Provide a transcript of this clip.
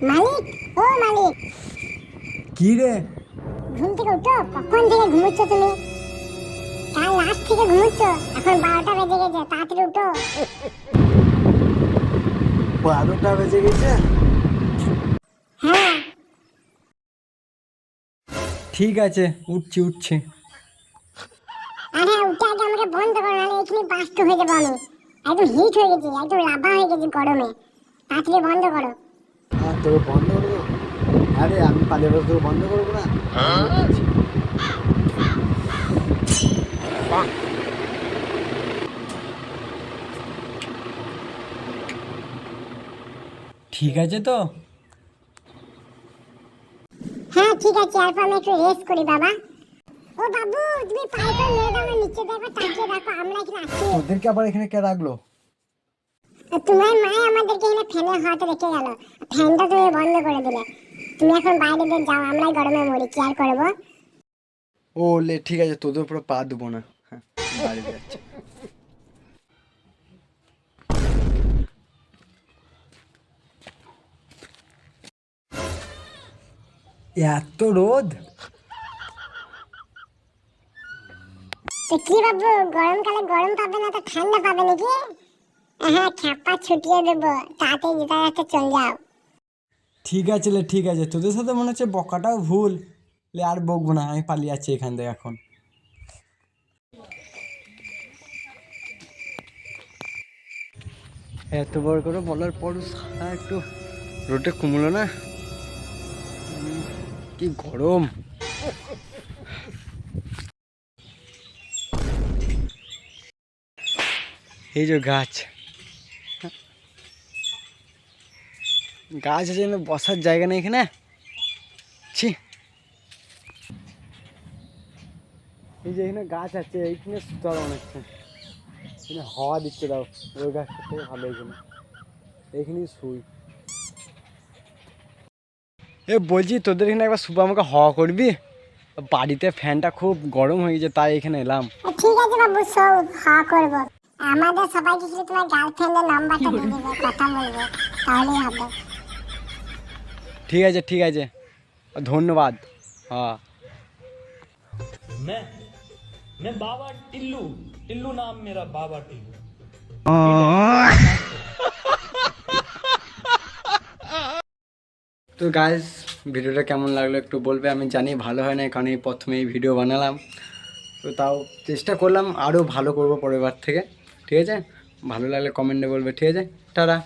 মালিক, ও মালিক, কি রে? ঘুম থেকে উঠো। কখন থেকে ঘুমোচ্ছ তুমি? কাল রাত থেকে ঘুমোচ্ছ, এখন 12টা বেজে গেছে, তাড়াতাড়ি উঠো। 12টা বেজে গেছে? হ্যাঁ। ঠিক আছে, উঠছি। আরে উঠে আগে আমাকে বন্ধ করো, নাহলে এখানে বাস্ট হয়ে যাবো আমি। একদম হিট হয়ে গেছি, একদম লাভা হয়ে গেছি গরমে। তাড়াতাড়ি বন্ধ করো। হ্যাঁ, তোকে বন্ধ করে দেবো? আরে আমি পালিয়ে বসে তোকে বন্ধ করবো না? ঠিক আছে তো? হ্যাঁ ঠিক আছে, এরপর আমি একটু রেস্ট করি বাবা। ও বাবু, তুমি পায়ে করে মেরে দাও না, নিচে দেখো, তাকিয়ে দেখো, আমরা এখানে আছি। তোদেরকে আবার এখানে কে রাখলো? তোমার মা আমাদেরকে এখানে ফ্যানের হাতে রেখে গেল, ফ্যানটা তুমি বন্ধ করে দিলে। তুমি এখন বাইরে দিয়ে যাও, আমরাই গরমে মরি, কি আর করবো। ও লে, ঠিক আছে, তোদের উপরে পা দেবো না। হ্যাঁ, বাড়িতে যাচ্ছে। এত রোদ? তো কি বাবু, গরমকালে গরম পাবে না তো ঠান্ডা পাবে নাকি? হ্যাঁ, খ্যাপা ছুটিয়ে দেবো, তাড়াতাড়ি যেতে যেতে চলে যাও। ঠিক আছে লে, ঠিক আছে, তোদের সাথে মনে হচ্ছে বকাটাও ভুল। লে আর বকবো না, আমি পালিয়ে যাচ্ছি এখান থেকে এখন। এত বড় করে বলার পরও সারা একটু রোদে কমলো না। কি গরম! এই যে গাছ গাছ আছে কিন্তু বসার জায়গা নেই এখানে। ছি, এই যে এখানে গাছ আছে, এইখানে সুতরাং অনেকক্ষণ এখানে হাওয়া দিচ্ছে। দাও, ওই গাছটা থেকে ভালো এখানে, এইখানেই শুই। এ বলছি, তোদের এখানে একবার শুভ আমাকে হাওয়া করবি? বাড়িতে ফ্যানটা খুব গরম হয়ে গেছে, তাই এখানে এলাম। ঠিক আছে বাবু, সব হা করবো। আমাদের সবাইকে শুধু তোমার গার্লফ্রেন্ডের নাম্বারটা দিয়ে দেবে, কথা বলবো, তাহলেই হবে। ঠিক আছে, ধন্যবাদ। হ্যাঁ। मैं मैं बाबा टिल्लू टिल्लू नाम मेरा बाबा टिल्लू। তো গাইস, ভিডিওটা কেমন লাগলো একটু বলবে। আমি জানি ভালো হয় না, কারণ এই প্রথমে এই ভিডিও বানালাম। তো তাও চেষ্টা করলাম, আরও ভালো করবো পরের বার থেকে। ঠিক আছে, ভালো লাগলে কমেন্টে বলবে। ঠিক আছে, টাটা।